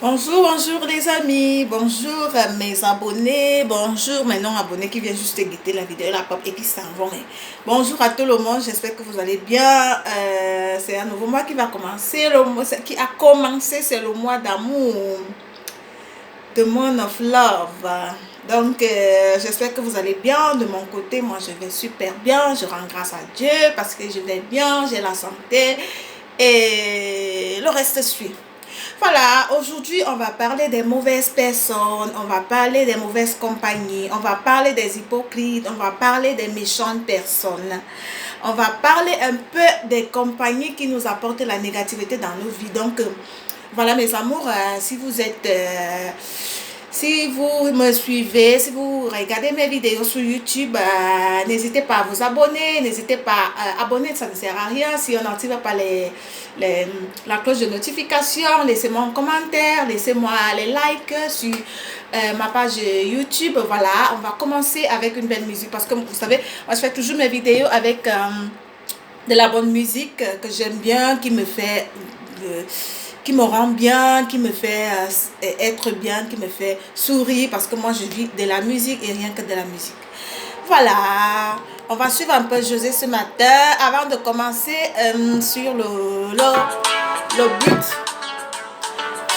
Bonjour, bonjour les amis, bonjour mes abonnés, bonjour mes non-abonnés qui viennent juste guetter la vidéo, la pop et qui s'en vont. Bonjour à tout le monde, j'espère que vous allez bien. C'est un nouveau mois qui va commencer, qui a commencé, c'est le mois d'amour, the month of love. Donc, j'espère que vous allez bien. De mon côté, moi je vais super bien, je rends grâce à Dieu parce que je vais bien, j'ai la santé et le reste suit. Voilà, aujourd'hui on va parler des mauvaises personnes, on va parler des mauvaises compagnies, on va parler des hypocrites, on va parler des méchantes personnes. On va parler un peu des compagnies qui nous apportent la négativité dans nos vies. Donc, voilà mes amours, si vous me suivez, si vous regardez mes vidéos sur YouTube, n'hésitez pas à vous abonner, n'hésitez pas à abonner, ça ne sert à rien si on n'active pas la cloche de notification. Laissez-moi un commentaire, laissez-moi les likes sur ma page YouTube. Voilà, on va commencer avec une belle musique parce que vous savez, moi je fais toujours mes vidéos avec de la bonne musique que j'aime bien, qui me rend bien, qui me fait être bien, qui me fait sourire parce que moi je vis de la musique et rien que de la musique. Voilà, on va suivre un peu José ce matin avant de commencer sur le but,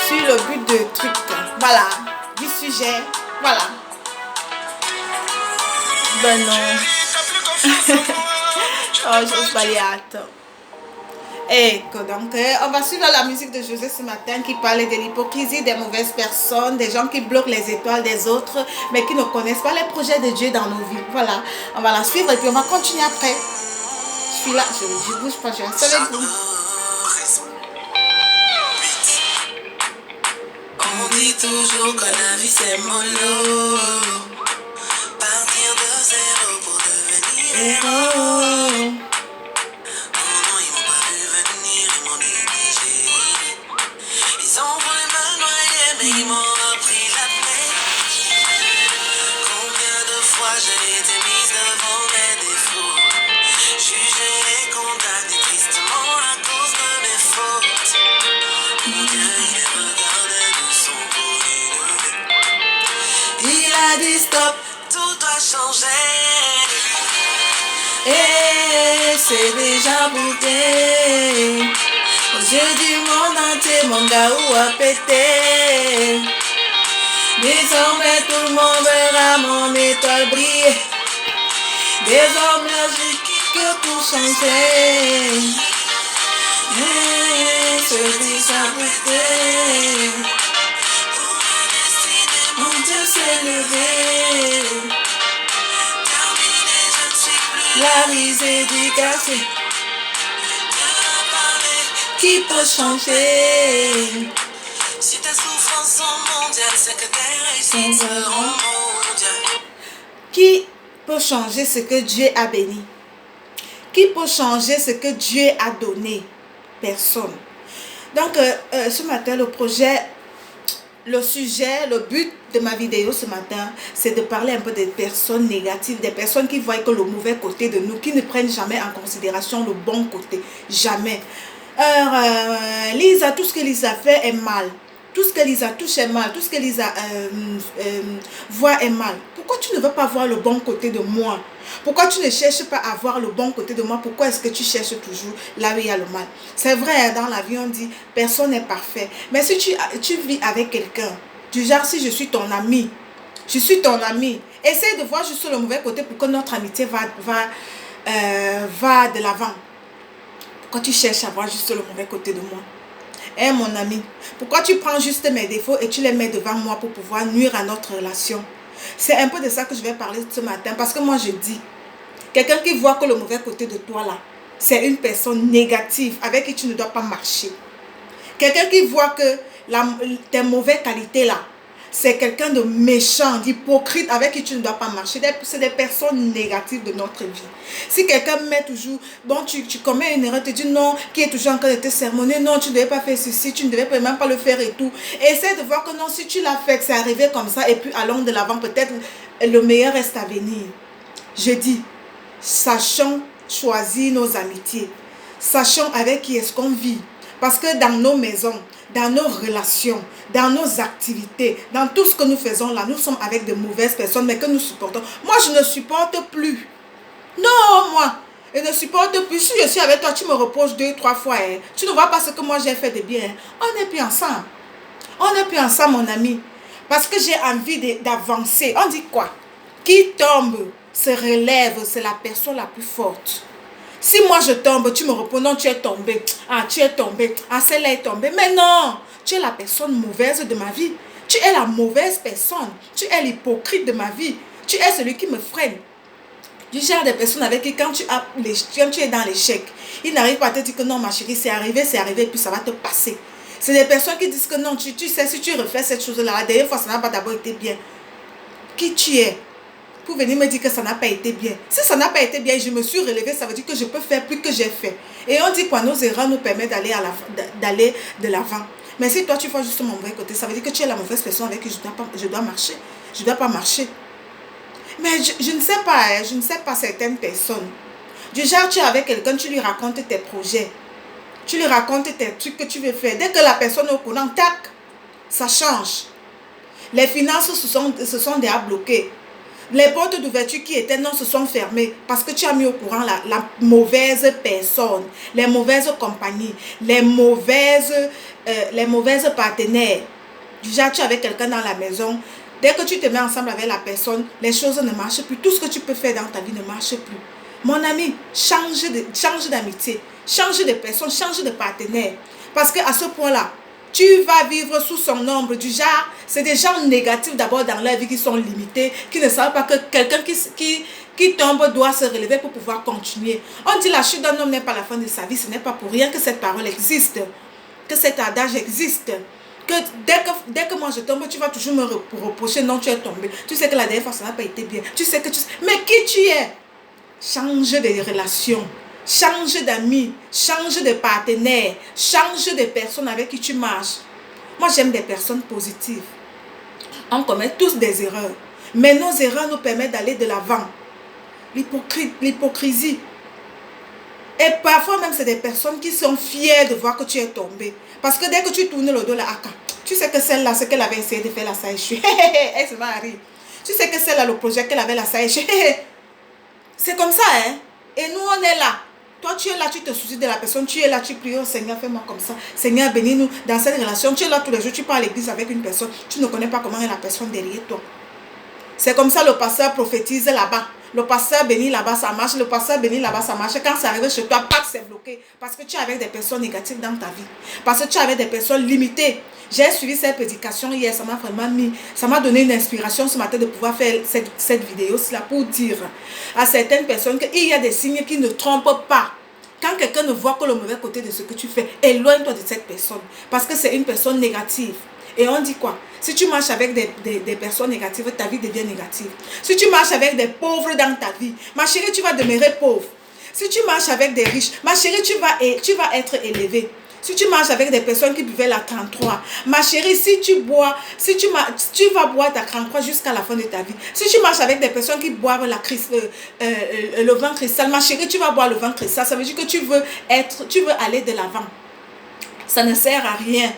sur le but de truc. Voilà, du sujet. Voilà. Ben non. Oh, j'ose pas les hâte. Et donc, on va suivre la musique de José ce matin qui parlait de l'hypocrisie des mauvaises personnes, des gens qui bloquent les étoiles des autres, mais qui ne connaissent pas les projets de Dieu dans nos vies. Voilà, on va la suivre et puis on va continuer après. Je suis là, je bouge pas, je reste avec vous. On dit toujours que la vie c'est mollo. Partir de zéro pour devenir héros. Ils m'ont appris la paix. Combien de fois j'ai été mise devant mes défauts, jugée et condamnée tristement à cause de mes fautes. Mon Dieu, il me regardait de son côté. Il a dit stop, tout doit changer. Et c'est déjà bouclé. Aux yeux du monde entier, mon gaou a pété. Désormais tout le monde verra mon étoile briller. Désormais je peux tout changer. C'est déjà bouclé. Mon Dieu s'est levé. La risée du quartier qui peut changer. Si tes souffrances sont mondiales, c'est que tes réussites seront mondiales. Qui peut changer ce que Dieu a béni? Qui peut changer ce que Dieu a donné? Personne. Donc, ce matin, le sujet, le but de ma vidéo ce matin, c'est de parler un peu des personnes négatives, des personnes qui voient que le mauvais côté de nous, qui ne prennent jamais en considération le bon côté. Jamais. Lisa, tout ce que Lisa fait est mal. Tout ce que Lisa touche est mal. Tout ce que Lisa voit est mal. Pourquoi tu ne veux pas voir le bon côté de moi? Pourquoi tu ne cherches pas à voir le bon côté de moi? Pourquoi est-ce que tu cherches toujours là où il y a le mal? C'est vrai, dans la vie on dit personne n'est parfait. Mais si tu vis avec quelqu'un, du genre si je suis ton ami, essaie de voir juste le mauvais côté pour que notre amitié va de l'avant. Quand tu cherches à voir juste le mauvais côté de moi. Mon ami, pourquoi tu prends juste mes défauts et tu les mets devant moi pour pouvoir nuire à notre relation? C'est un peu de ça que je vais parler ce matin. Parce que moi je dis, quelqu'un qui voit que le mauvais côté de toi là, c'est une personne négative avec qui tu ne dois pas marcher. Quelqu'un qui voit que tes mauvaises qualités là, c'est quelqu'un de méchant, d'hypocrite avec qui tu ne dois pas marcher. C'est des personnes négatives de notre vie. Si quelqu'un met toujours, bon, tu commets une erreur, tu dis non, qui est toujours en train de te sermonner, non, tu ne devais pas faire ceci, tu ne devais même pas le faire et tout. Essaie de voir que non, si tu l'as fait, c'est arrivé comme ça, et puis allons de l'avant, peut-être le meilleur reste à venir. Je dis, sachons choisir nos amitiés. Sachons avec qui est-ce qu'on vit. Parce que dans nos maisons, dans nos relations, dans nos activités, dans tout ce que nous faisons là, nous sommes avec de mauvaises personnes, mais que nous supportons. Moi, je ne supporte plus. Non, moi, je ne supporte plus. Si je suis avec toi, tu me reposes 2-3 fois. Hein. Tu ne vois pas ce que moi j'ai fait de bien. Hein. On n'est plus ensemble. On n'est plus ensemble, mon ami. Parce que j'ai envie d'avancer. On dit quoi? Qui tombe, se relève, c'est la personne la plus forte. Si moi je tombe, tu me réponds, non, tu es tombé. Ah, tu es tombé. Ah, celle-là est tombée. Mais non, tu es la personne mauvaise de ma vie. Tu es la mauvaise personne. Tu es l'hypocrite de ma vie. Tu es celui qui me freine. Du genre de personnes avec qui, quand tu es dans l'échec, ils n'arrivent pas à te dire que non, ma chérie, c'est arrivé, et puis ça va te passer. C'est des personnes qui disent que non, tu sais, si tu refais cette chose-là, la dernière fois, ça n'a pas d'abord été bien. Qui tu es pour venir me dire que ça n'a pas été bien? Si ça n'a pas été bien, je me suis relevée, ça veut dire que je peux faire plus que j'ai fait. Et on dit quoi? Nos erreurs nous permettent d'aller de l'avant. Mais si toi, tu vois juste mon mauvais côté, ça veut dire que tu es la mauvaise personne avec qui je dois marcher. Je ne dois pas marcher. Mais je ne sais pas, hein, je ne sais pas certaines personnes. Du genre, tu es avec quelqu'un, tu lui racontes tes projets. Tu lui racontes tes trucs que tu veux faire. Dès que la personne est au courant, tac, ça change. Les finances se sont déjà bloquées. Les portes d'ouverture qui étaient non se sont fermées parce que tu as mis au courant la mauvaise personne, les mauvaises compagnies, les mauvaises partenaires. Du genre, tu es avec quelqu'un dans la maison. Dès que tu te mets ensemble avec la personne, les choses ne marchent plus. Tout ce que tu peux faire dans ta vie ne marche plus. Mon ami, change d'amitié, change de personne, change de partenaire. Parce qu'à ce point-là, tu vas vivre sous son ombre. Du genre, c'est des gens négatifs d'abord dans leur vie qui sont limités, qui ne savent pas que quelqu'un qui tombe doit se relever pour pouvoir continuer. On dit la chute d'un homme n'est pas la fin de sa vie. Ce n'est pas pour rien que cette parole existe, que cet adage existe. Que dès que moi je tombe, tu vas toujours me reprocher, non, tu es tombé. Tu sais que la dernière fois, ça n'a pas été bien. Tu sais que mais qui tu es? Change de relation, change d'amis, change de partenaire, change de personnes avec qui tu marches. Moi, j'aime des personnes positives. On commet tous des erreurs, mais nos erreurs nous permettent d'aller de l'avant. L'hypocrisie. Et parfois même, c'est des personnes qui sont fières de voir que tu es tombé. Parce que dès que tu tournes le dos, là, tu sais que celle-là, ce qu'elle avait essayé de faire, là, ça a échoué. Elle se va arriver. Tu sais que celle-là, le projet qu'elle avait, là, ça a échoué. C'est comme ça, hein. Et nous, on est là. Toi, tu es là, tu te soucies de la personne. Tu es là, tu pries, oh Seigneur, fais-moi comme ça. Seigneur, bénis-nous dans cette relation. Tu es là tous les jours, tu pars à l'église avec une personne. Tu ne connais pas comment est la personne derrière toi. C'est comme ça, le pasteur prophétise là-bas. Le pasteur bénit là-bas, ça marche. Le pasteur bénit là-bas, ça marche. Quand ça arrive chez toi, c'est bloqué. Parce que tu es avec des personnes négatives dans ta vie. Parce que tu es avec des personnes limitées. J'ai suivi cette prédication hier. Ça m'a vraiment ça m'a donné une inspiration ce matin de pouvoir faire cette vidéo-là pour dire à certaines personnes qu'il y a des signes qui ne trompent pas. Quand quelqu'un ne voit que le mauvais côté de ce que tu fais, éloigne-toi de cette personne. Parce que c'est une personne négative. Et on dit quoi? Si tu marches avec des personnes négatives, ta vie devient négative. Si tu marches avec des pauvres dans ta vie, ma chérie, tu vas demeurer pauvre. Si tu marches avec des riches, ma chérie, tu vas être élevée. Si tu marches avec des personnes qui buvaient la 33, ma chérie, si tu vas boire ta 33 jusqu'à la fin de ta vie. Si tu marches avec des personnes qui boivent le vin cristal, ma chérie, tu vas boire le vin cristal. Ça veut dire que tu veux aller de l'avant. Ça ne sert à rien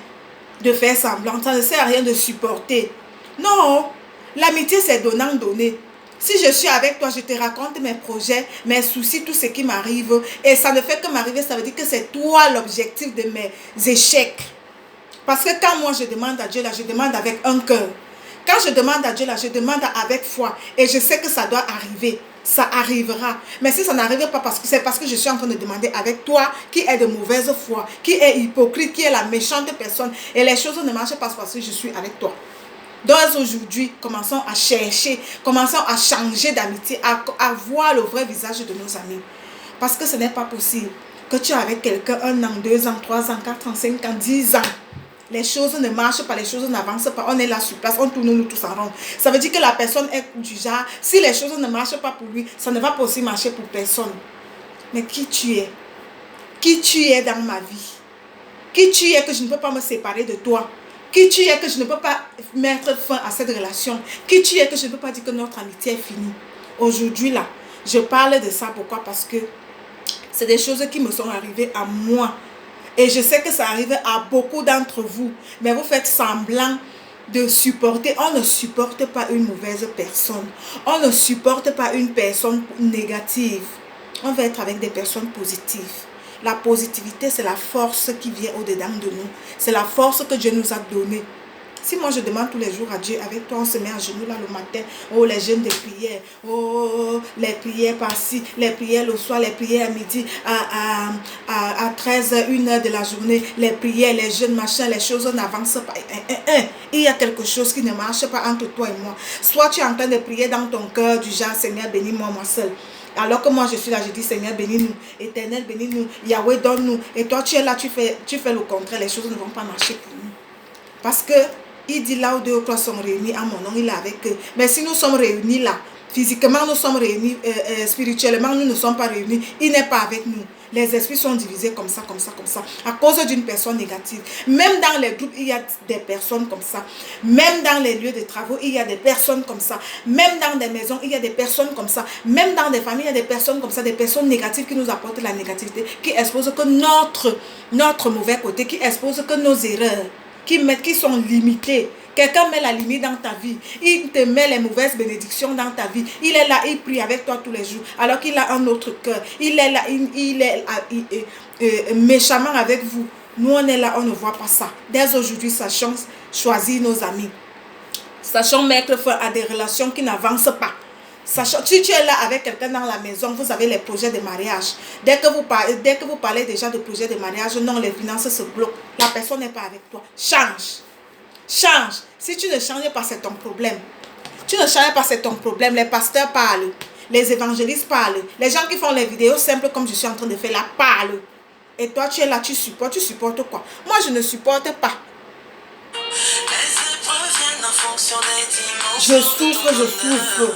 de faire semblant, ça ne sert à rien de supporter. Non, l'amitié c'est donnant-donner. Si je suis avec toi, je te raconte mes projets, mes soucis, tout ce qui m'arrive. Et ça ne fait que m'arriver, ça veut dire que c'est toi l'objectif de mes échecs. Parce que quand moi je demande à Dieu, là, je demande avec un cœur. Quand je demande à Dieu, là, je demande avec foi. Et je sais que ça doit arriver. Ça arrivera. Mais si ça n'arrive pas, c'est parce que je suis en train de demander avec toi qui est de mauvaise foi, qui est hypocrite, qui est la méchante personne. Et les choses ne marchent pas parce que je suis avec toi. Donc aujourd'hui, commençons à chercher, commençons à changer d'amitié, à voir le vrai visage de nos amis. Parce que ce n'est pas possible que tu es avec quelqu'un 1 an, 2 ans, 3 ans, 4 ans, 5 ans, 10 ans. Les choses ne marchent pas, les choses n'avancent pas. On est là sur place, on tourne nous tous en rond. Ça veut dire que la personne est du genre, si les choses ne marchent pas pour lui, ça ne va pas aussi marcher pour personne. Mais qui tu es? Qui tu es dans ma vie? Qui tu es que je ne peux pas me séparer de toi? Qui tu es que je ne peux pas mettre fin à cette relation? Qui tu es que je ne peux pas dire que notre amitié est finie? Aujourd'hui là, je parle de ça. Pourquoi? Parce que c'est des choses qui me sont arrivées à moi. Et je sais que ça arrive à beaucoup d'entre vous. Mais vous faites semblant de supporter. On ne supporte pas une mauvaise personne. On ne supporte pas une personne négative. On va être avec des personnes positives. La positivité, c'est la force qui vient au-dedans de nous. C'est la force que Dieu nous a donnée. Si moi je demande tous les jours à Dieu, avec toi on se met à genoux là le matin, oh les jeûnes de prière, oh les prières par-ci, les prières le soir, les prières à midi, à 13h, 1h de la journée, les prières, les jeûnes, machin, les choses n'avancent pas. Il y a quelque chose qui ne marche pas entre toi et moi. Soit tu es en train de prier dans ton cœur du genre Seigneur bénis-moi moi seul. Alors que moi je suis là, je dis Seigneur bénis-nous, Éternel bénis-nous, Yahweh donne-nous. Et toi tu es là, tu fais le contraire, les choses ne vont pas marcher pour nous. Parce que il dit là où 2 ou 3 sont réunis à mon nom, il est avec eux. Mais si nous sommes réunis là, physiquement nous sommes réunis, spirituellement nous ne sommes pas réunis, il n'est pas avec nous. Les esprits sont divisés comme ça, comme ça, comme ça, à cause d'une personne négative. Même dans les groupes, il y a des personnes comme ça. Même dans les lieux de travaux, il y a des personnes comme ça. Même dans des maisons, il y a des personnes comme ça. Même dans des familles, il y a des personnes comme ça, des personnes négatives qui nous apportent la négativité, qui exposent que notre mauvais côté, qui exposent que nos erreurs, qui sont limitées. Quelqu'un met la limite dans ta vie. Il te met les mauvaises bénédictions dans ta vie. Il est là, il prie avec toi tous les jours. Alors qu'il a un autre cœur. Il est là, il est méchamment avec vous. Nous, on est là, on ne voit pas ça. Dès aujourd'hui, sachons choisir nos amis. Sachons mettre fin à des relations qui n'avancent pas. Sachant, si tu es là avec quelqu'un dans la maison, vous avez les projets de mariage. Dès que vous parlez déjà de projets de mariage, non, les finances se bloquent. La personne n'est pas avec toi. Change. Change. Si tu ne changes pas, c'est ton problème. Tu ne changes pas, c'est ton problème. Les pasteurs parlent. Les évangélistes parlent. Les gens qui font les vidéos simples comme je suis en train de faire là, parlent. Et toi, tu es là, tu supportes. Tu supportes quoi? Moi, je ne supporte pas. Je souffre.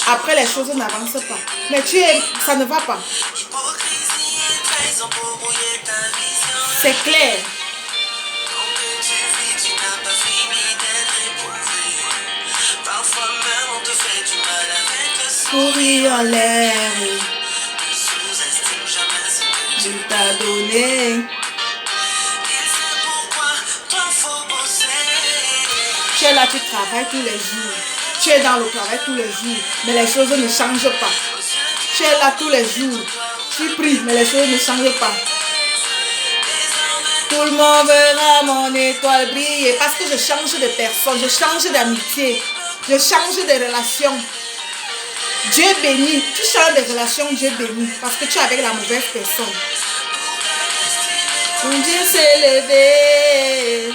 Après, les choses n'avancent pas. Mais ça ne va pas. C'est clair. Courir en l'air. Je t'ai donné. Tu es là, tu travailles tous les jours. Tu es dans le travail tous les jours. Mais les choses ne changent pas. Tu es là tous les jours. Tu pries, mais les choses ne changent pas. Tout le monde verra mon étoile briller. Parce que je change de personne. Je change d'amitié. Je change de relation. Dieu bénit. Tu changes de relation, Dieu bénit. Parce que tu es avec la mauvaise personne. Ton Dieu s'est levé.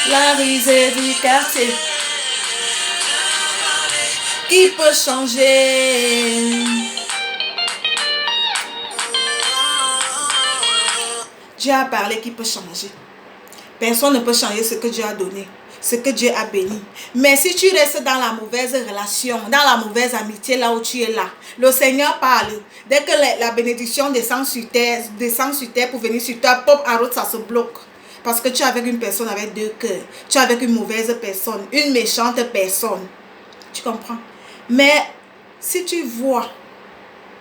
La risée du quartier. Qui peut changer? Dieu a parlé, qui peut changer? Personne ne peut changer ce que Dieu a donné, ce que Dieu a béni. Mais si tu restes dans la mauvaise relation, dans la mauvaise amitié, là où tu es là, le Seigneur parle. Dès que la bénédiction descend sur terre pour venir sur toi, pop, en route, ça se bloque. Parce que tu es avec une personne avec 2 cœurs. Tu es avec une mauvaise personne, une méchante personne. Tu comprends? Mais si tu vois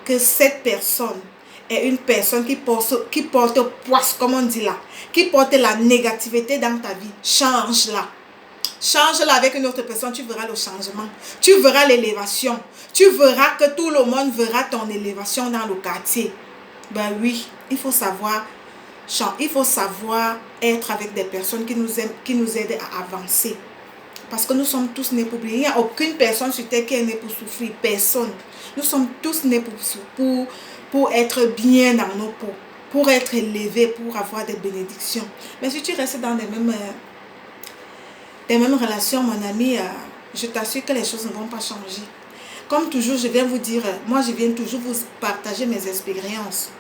que cette personne est une personne qui porte poisse, comme on dit là, qui porte la négativité dans ta vie, change-la. Change-la avec une autre personne, tu verras le changement. Tu verras l'élévation. Tu verras que tout le monde verra ton élévation dans le quartier. Ben oui, il faut savoir être avec des personnes qui nous aident à avancer. Parce que nous sommes tous nés pour briller. Il n'y a aucune personne sur terre qui est née pour souffrir. Personne. Nous sommes tous nés pour être bien dans nos peaux. Pour être élevés, pour avoir des bénédictions. Mais si tu restes dans les mêmes relations, mon ami, je t'assure que les choses ne vont pas changer. Comme toujours, je viens vous dire, moi je viens toujours vous partager mes expériences.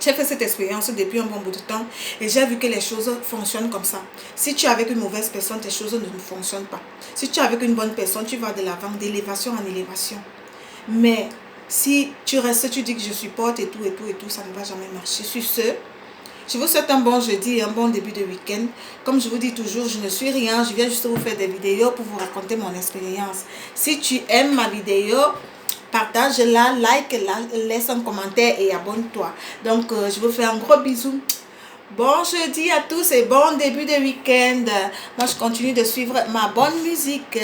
J'ai fait cette expérience depuis un bon bout de temps et j'ai vu que les choses fonctionnent comme ça. Si tu es avec une mauvaise personne, tes choses ne fonctionnent pas. Si tu es avec une bonne personne, tu vas de l'avant, d'élévation en élévation. Mais si tu restes, tu dis que je supporte et tout, ça ne va jamais marcher. Sur ce, je vous souhaite un bon jeudi et un bon début de week-end. Comme je vous dis toujours, je ne suis rien, je viens juste vous faire des vidéos pour vous raconter mon expérience. Si tu aimes ma vidéo, partage-la, like-la, laisse un commentaire et abonne-toi. Donc, je vous fais un gros bisou. Bon jeudi à tous et bon début de week-end. Moi, je continue de suivre ma bonne musique.